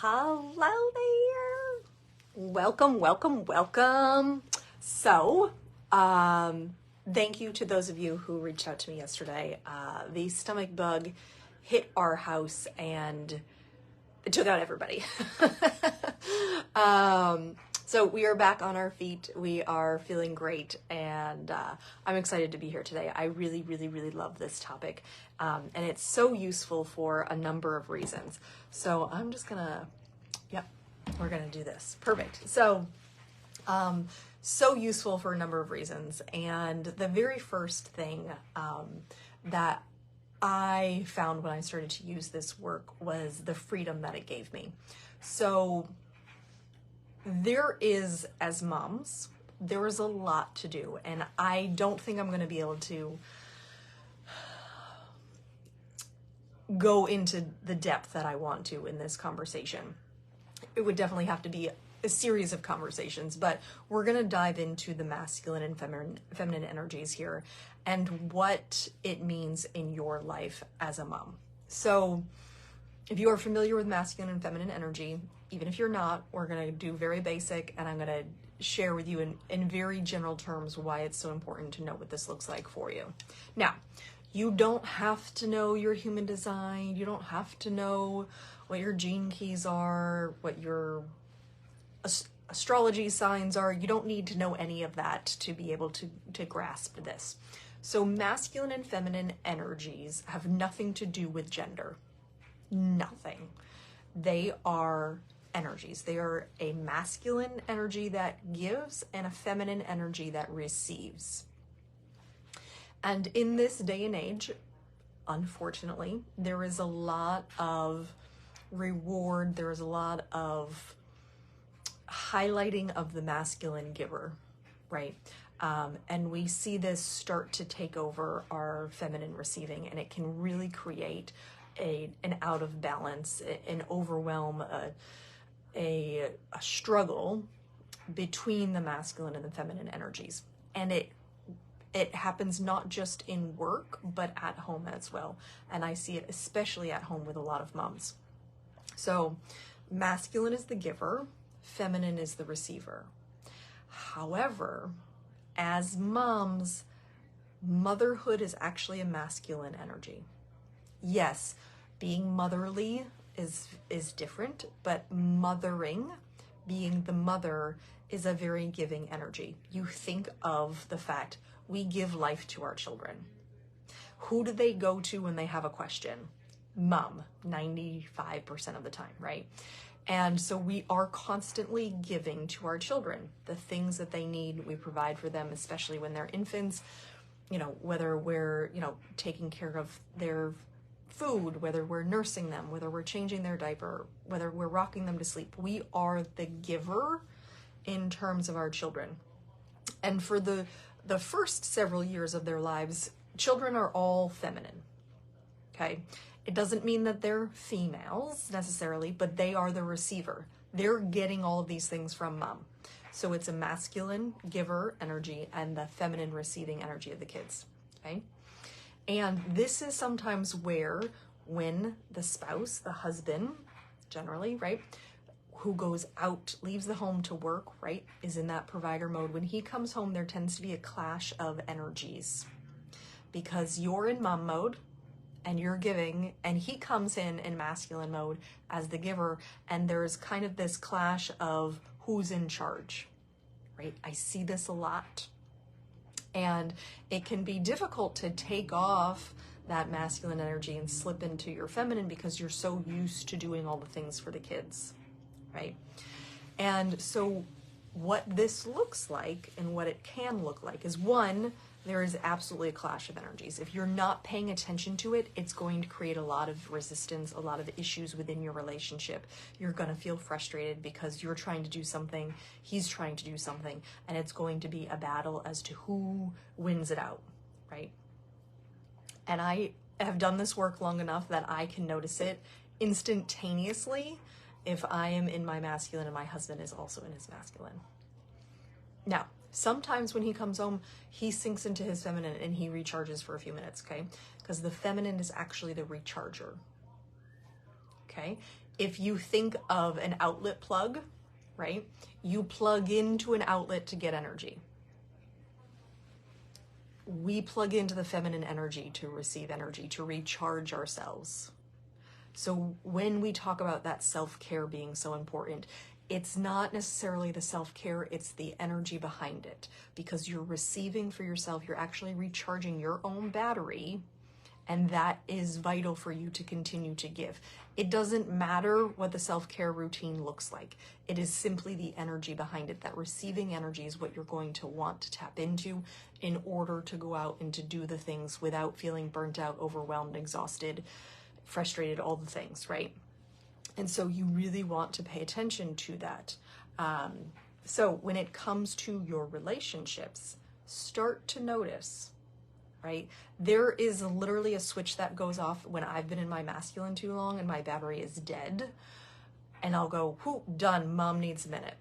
Hello there. Welcome. So, thank you to those of you who reached out to me yesterday. The stomach bug hit our house and it took out everybody. So we are back on our feet. We are feeling great, and I'm excited to be here today. I really love this topic, and it's so useful for a number of reasons. So I'm just gonna, we're gonna do this. Perfect. So, so useful for a number of reasons, and the very first thing that I found when I started to use this work was the freedom that it gave me. So there is, as moms, there is a lot to do, and I don't think I'm going to be able to go into the depth that I want to in this conversation. It would definitely have to be a series of conversations, but we're going to dive into the masculine and feminine energies here and what it means in your life as a mom. So if you are familiar with masculine and feminine energy, even if you're not, we're going to do very basic, and I'm going to share with you in very general terms why it's so important to know what this looks like for you. Now, you don't have to know your human design. You don't have to know what your gene keys are, what your astrology signs are. You don't need to know any of that to be able to grasp this. So masculine and feminine energies have nothing to do with gender. Nothing. They are energies. They are a masculine energy that gives and a feminine energy that receives. And in this day and age, unfortunately, there is a lot of reward. There is a lot of highlighting of the masculine giver, right? And we see this start to take over our feminine receiving, and it can really create an out of balance, an overwhelm, a struggle between the masculine and the feminine energies. And it happens not just in work, but at home as well. And I see it especially at home with a lot of moms. So masculine is the giver, feminine is the receiver. However, as moms, motherhood is actually a masculine energy. Yes, being motherly is different, but mothering, being the mother, is a very giving energy. You think of the fact we give life to our children. Who do they go to when they have a question? Mom, 95% of the time, right? And so we are constantly giving to our children the things that they need. We provide for them, especially when they're infants, whether we're, taking care of their food, whether we're nursing them, whether we're changing their diaper, whether we're rocking them to sleep. We are the giver in terms of our children. And for the first several years of their lives, children are all feminine, okay? It doesn't mean that they're females necessarily, but they are the receiver. They're getting all of these things from mom. So it's a masculine giver energy and the feminine receiving energy of the kids, okay? And this is sometimes where, when the spouse, the husband, generally, right, who goes out, leaves the home to work, right, is in that provider mode. When he comes home, there tends to be a clash of energies because you're in mom mode and you're giving, and he comes in masculine mode as the giver, and there's kind of this clash of who's in charge, right? I see this a lot. And it can be difficult to take off that masculine energy and slip into your feminine because you're so used to doing all the things for the kids, right? And so what this looks like and what it can look like is, one, there is absolutely a clash of energies. If you're not paying attention to it, it's going to create a lot of resistance, a lot of issues within your relationship. You're going to feel frustrated because you're trying to do something, he's trying to do something, and it's going to be a battle as to who wins it out, right? And I have done this work long enough that I can notice it instantaneously if I am in my masculine and my husband is also in his masculine. Now, sometimes when he comes home, he sinks into his feminine and he recharges for a few minutes, okay? Because the feminine is actually the recharger, okay? If you think of an outlet plug, right? You plug into an outlet to get energy. We plug into the feminine energy to receive energy, to recharge ourselves. So when we talk about that self-care being so important, it's not necessarily the self-care, it's the energy behind it. Because you're receiving for yourself, you're actually recharging your own battery, and that is vital for you to continue to give. It doesn't matter what the self-care routine looks like. It is simply the energy behind it. That receiving energy is what you're going to want to tap into in order to go out and to do the things without feeling burnt out, overwhelmed, exhausted, frustrated, all the things, right? And so you really want to pay attention to that. So when it comes to your relationships, start to notice, right? There is literally a switch that goes off when I've been in my masculine too long and my battery is dead. And I'll go, whoo, done, mom needs a minute.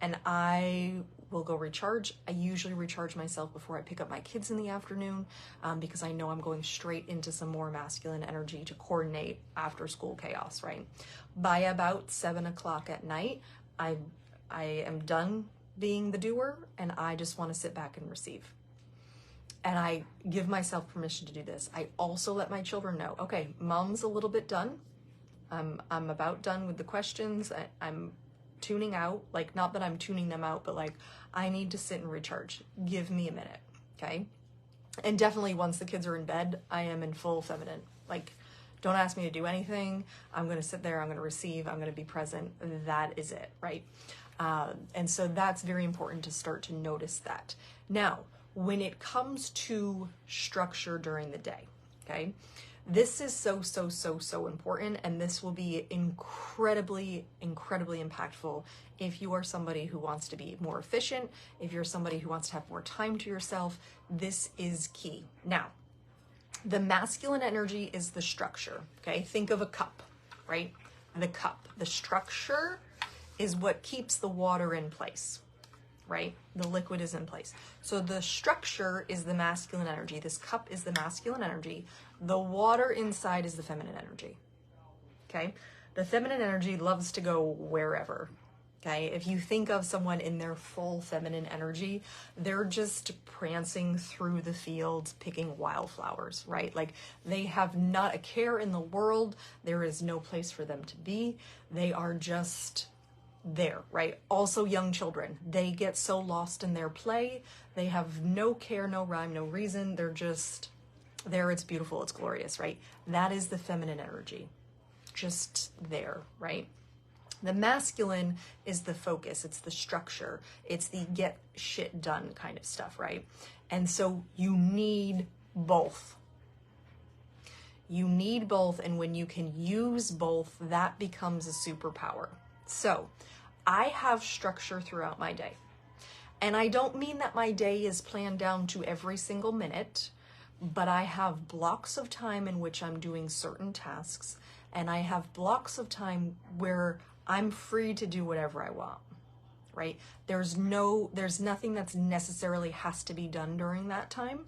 And I will go recharge. I usually recharge myself before I pick up my kids in the afternoon, because I know I'm going straight into some more masculine energy to coordinate after school chaos, right? By about 7 o'clock at night, I am done being the doer and I just want to sit back and receive. And I give myself permission to do this. I also let my children know, okay, mom's a little bit done. I'm about done with the questions. I'm tuning out, like, not that I'm tuning them out, but like, I need to sit and recharge. Give me a minute, okay? And definitely once the kids are in bed, I am in full feminine. Like, don't ask me to do anything. I'm going to sit there, I'm going to receive, I'm going to be present. That is it, right? And so that's very important to start to notice that. Now, when it comes to structure during the day, okay? This is so important, and this will be incredibly impactful if you are somebody who wants to be more efficient, if you're somebody who wants to have more time to yourself. This is key. Now, the masculine energy is the structure, okay? Think of a cup, right? The cup. The structure is what keeps the water in place, right? The liquid is in place. So the structure is the masculine energy. This cup is the masculine energy. The water inside is the feminine energy, okay? The feminine energy loves to go wherever, okay? If you think of someone in their full feminine energy, they're just prancing through the fields, picking wildflowers, right? Like, they have not a care in the world. There is no place for them to be. They are just there, right? Also young children, they get so lost in their play. They have no care, no rhyme, no reason. They're just there. It's beautiful. It's glorious, right? That is the feminine energy, just there, right? The masculine is the focus. It's the structure. It's the get shit done kind of stuff, right? And so you need both. You need both. And when you can use both, that becomes a superpower. So I have structure throughout my day. And I don't mean that my day is planned down to every single minute, but I have blocks of time in which I'm doing certain tasks, and I have blocks of time where I'm free to do whatever I want, right? There's nothing that's necessarily has to be done during that time.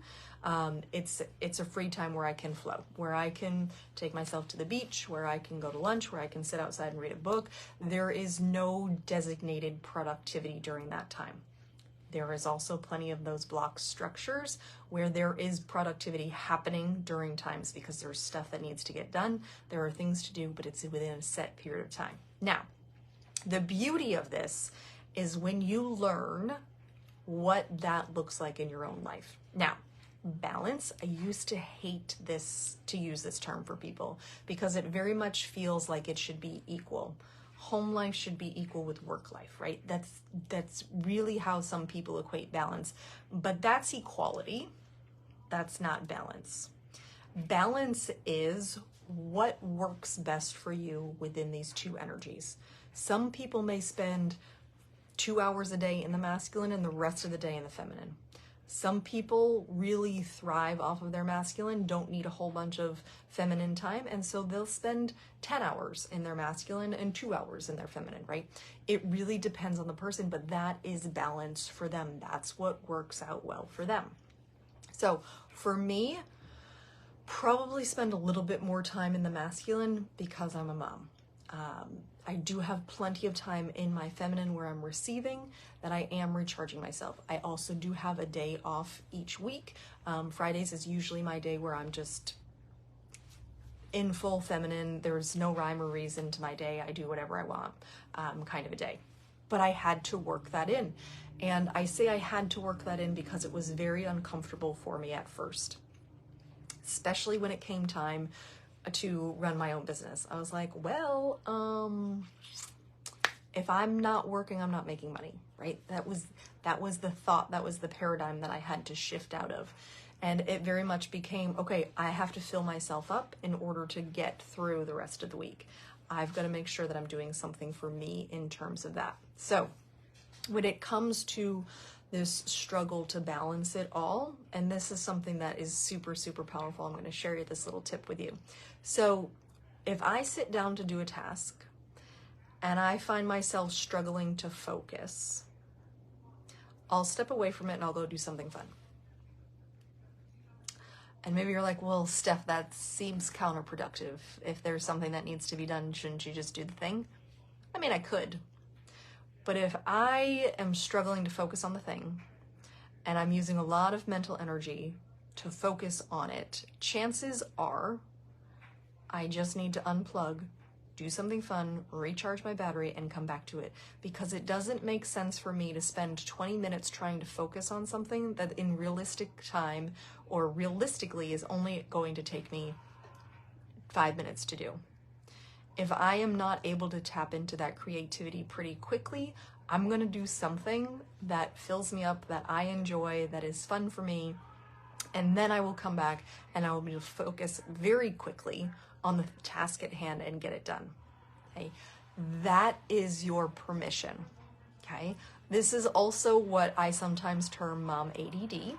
It's a free time where I can flow, where I can take myself to the beach, where I can go to lunch, where I can sit outside and read a book. There is no designated productivity during that time. There is also plenty of those block structures where there is productivity happening during times because there's stuff that needs to get done. There are things to do, but it's within a set period of time. Now, the beauty of this is when you learn what that looks like in your own life. Now, balance, I used to hate to use this term for people because it very much feels like it should be equal. Home life should be equal with work life, right? That's really how some people equate balance, but that's equality. That's not balance. Balance is what works best for you within these two energies. Some people may spend 2 hours a day in the masculine and the rest of the day in the feminine. Some people really thrive off of their masculine, don't need a whole bunch of feminine time, and so they'll spend 10 hours in their masculine and 2 hours in their feminine, right? It really depends on the person, but that is balance for them. That's what works out well for them. So for me, probably spend a little bit more time in the masculine because I'm a mom. I do have plenty of time in my feminine where I'm receiving, that I am recharging myself. I also do have a day off each week. Fridays is usually my day where I'm just in full feminine. There's no rhyme or reason to my day. I do whatever I want, kind of a day. But I had to work that in. And I say I had to work that in because it was very uncomfortable for me at first, especially when it came time to run my own business. I was like, well, if I'm not working, I'm not making money, right? That was the thought, that was the paradigm that I had to shift out of. And it very much became, okay, I have to fill myself up in order to get through the rest of the week. I've got to make sure that I'm doing something for me in terms of that. So when it comes to this struggle to balance it all, and this is something that is super, super powerful, I'm going to share this little tip with you. So if I sit down to do a task and I find myself struggling to focus, I'll step away from it and I'll go do something fun. And maybe you're like, well, Steph, that seems counterproductive. If there's something that needs to be done, shouldn't you just do the thing? I mean, I could. But if I am struggling to focus on the thing and I'm using a lot of mental energy to focus on it, chances are I just need to unplug, do something fun, recharge my battery, and come back to it. Because it doesn't make sense for me to spend 20 minutes trying to focus on something that in realistic time or realistically is only going to take me 5 minutes to do. If I am not able to tap into that creativity pretty quickly, I'm going to do something that fills me up, that I enjoy, that is fun for me, and then I will come back and I will be able to focus very quickly on the task at hand and get it done. Okay, that is your permission. Okay, this is also what I sometimes term mom ADD.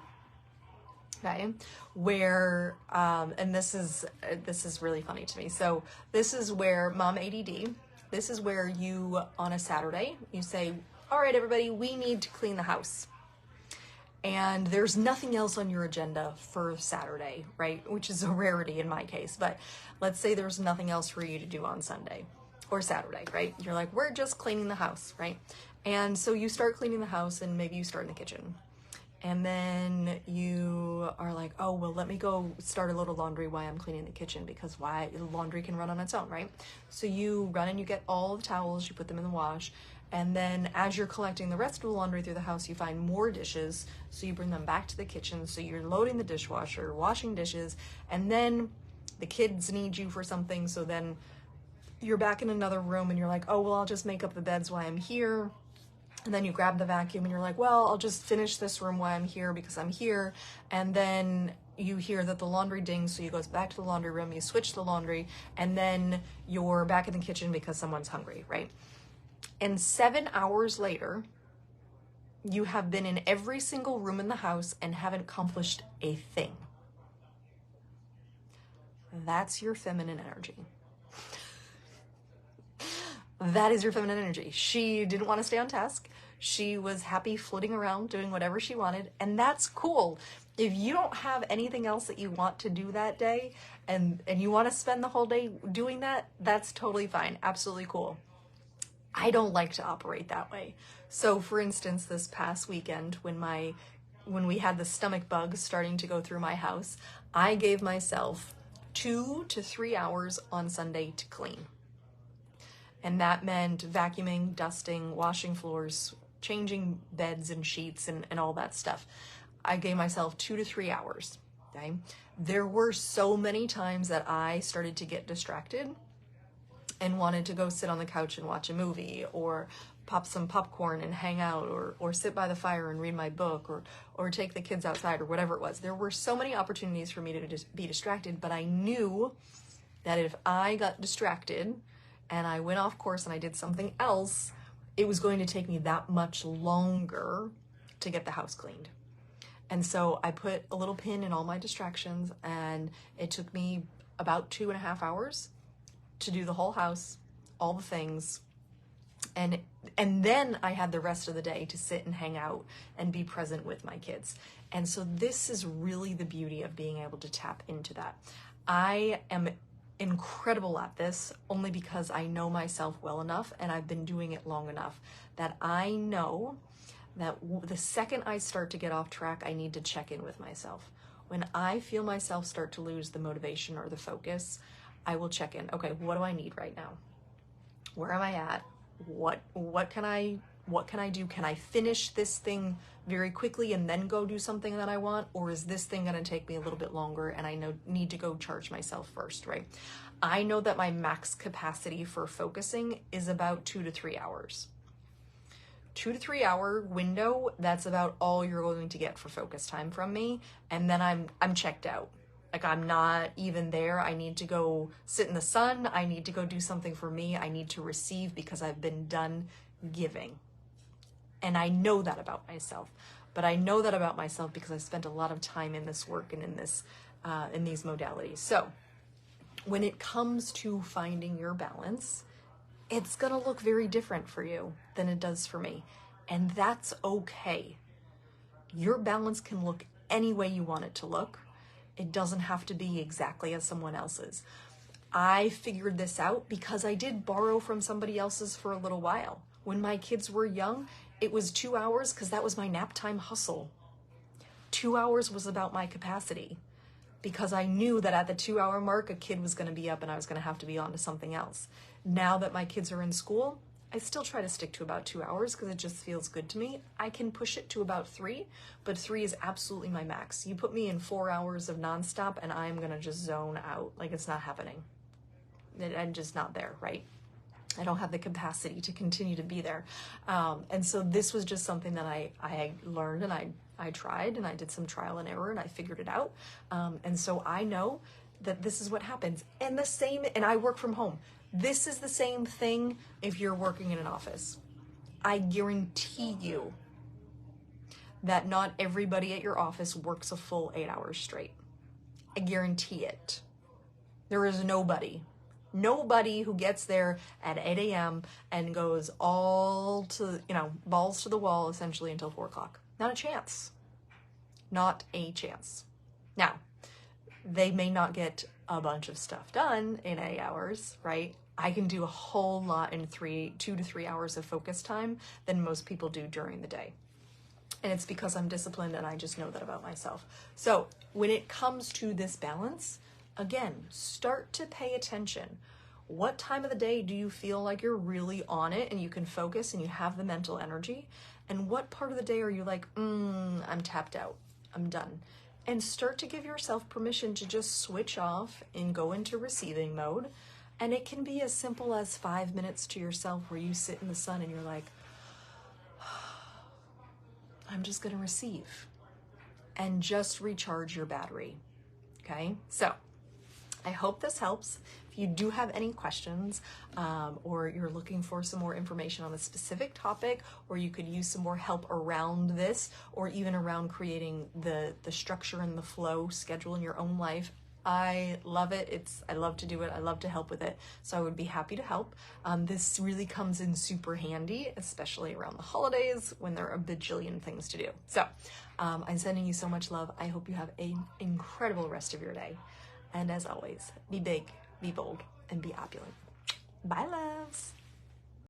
Okay, where and this is really funny to me. So this is where mom ADD. This is where you, on a Saturday, you say, all right, everybody, we need to clean the house. And there's nothing else on your agenda for Saturday, right? Which is a rarity in my case. But let's say there's nothing else for you to do on Sunday or Saturday, right? You're like, we're just cleaning the house, right? And so you start cleaning the house, and maybe you start in the kitchen. And then you are like, oh, well, let me go start a little laundry while I'm cleaning the kitchen, because laundry can run on its own, right? So you run and you get all the towels, you put them in the wash. And then as you're collecting the rest of the laundry through the house, you find more dishes. So you bring them back to the kitchen. So you're loading the dishwasher, washing dishes, and then the kids need you for something. So then you're back in another room and you're like, oh, well, I'll just make up the beds while I'm here. And then you grab the vacuum and you're like, well, I'll just finish this room while I'm here because I'm here. And then you hear that the laundry dings, so you go back to the laundry room, you switch the laundry, and then you're back in the kitchen because someone's hungry, right? And 7 hours later, you have been in every single room in the house and haven't accomplished a thing. That's your feminine energy. That is your feminine energy. She didn't want to stay on task. She was happy floating around doing whatever she wanted, and that's cool. If you don't have anything else that you want to do that day and you want to spend the whole day doing that, that's totally fine. Absolutely cool. I don't like to operate that way. So for instance, this past weekend when we had the stomach bugs starting to go through my house, I gave myself 2 to 3 hours on Sunday to clean. And that meant vacuuming, dusting, washing floors, changing beds and sheets and all that stuff. I gave myself 2 to 3 hours, okay? There were so many times that I started to get distracted and wanted to go sit on the couch and watch a movie, or pop some popcorn and hang out, or sit by the fire and read my book, or take the kids outside, or whatever it was. There were so many opportunities for me to just be distracted, but I knew that if I got distracted and I went off course and I did something else, it was going to take me that much longer to get the house cleaned. And so I put a little pin in all my distractions, and it took me about 2.5 hours to do the whole house, all the things. And then I had the rest of the day to sit and hang out and be present with my kids. And so this is really the beauty of being able to tap into that. I am incredible at this only because I know myself well enough and I've been doing it long enough that I know that the second I start to get off track, I need to check in with myself. When I feel myself start to lose the motivation or the focus, I will check in. Okay, what do I need right now? Where am I at? What can I do? Can I finish this thing very quickly and then go do something that I want? Or is this thing going to take me a little bit longer and I need to go charge myself first, right? I know that my max capacity for focusing is about 2 to 3 hours. 2 to 3 hour window, that's about all you're going to get for focus time from me. And then I'm checked out. Like, I'm not even there. I need to go sit in the sun. I need to go do something for me. I need to receive because I've been done giving. And I know that about myself. But I know that about myself because I spent a lot of time in this work and in these modalities. So when it comes to finding your balance, it's going to look very different for you than it does for me. And that's okay. Your balance can look any way you want it to look. It doesn't have to be exactly as someone else's. I figured this out because I did borrow from somebody else's for a little while. When my kids were young, it was 2 hours because that was my nap time hustle. 2 hours was about my capacity because I knew that at the 2 hour mark, a kid was going to be up and I was going to have to be on to something else. Now that my kids are in school, I still try to stick to about 2 hours because it just feels good to me. I can push it to about 3, but 3 is absolutely my max. You put me in 4 hours of nonstop and I'm going to just zone out. Like, it's not happening. I'm just not there, right? I don't have the capacity to continue to be there. And so this was just something that I learned and I tried and I did some trial and error and I figured it out. And so I know that this is what happens. And I work from home. This is the same thing if you're working in an office. I guarantee you that not everybody at your office works a full 8 hours straight. I guarantee it. There is nobody who gets there at 8 a.m. and goes all to, balls to the wall essentially until 4 o'clock. Not a chance. Not a chance. Now, they may not get a bunch of stuff done in 8 hours, right? I can do a whole lot in 2 to 3 hours of focus time than most people do during the day. And it's because I'm disciplined and I just know that about myself. So when it comes to this balance, again, start to pay attention. What time of the day do you feel like you're really on it and you can focus and you have the mental energy? And what part of the day are you like, I'm tapped out, I'm done? And start to give yourself permission to just switch off and go into receiving mode. And it can be as simple as 5 minutes to yourself where you sit in the sun and you're like, I'm just going to receive and just recharge your battery. Okay, so I hope this helps. If you do have any questions or you're looking for some more information on a specific topic, or you could use some more help around this, or even around creating the structure and the flow schedule in your own life, I love it. I love to do it. I love to help with it. So I would be happy to help. This really comes in super handy, especially around the holidays when there are a bajillion things to do. So I'm sending you so much love. I hope you have an incredible rest of your day. And as always, be big, be bold, and be opulent. Bye, loves.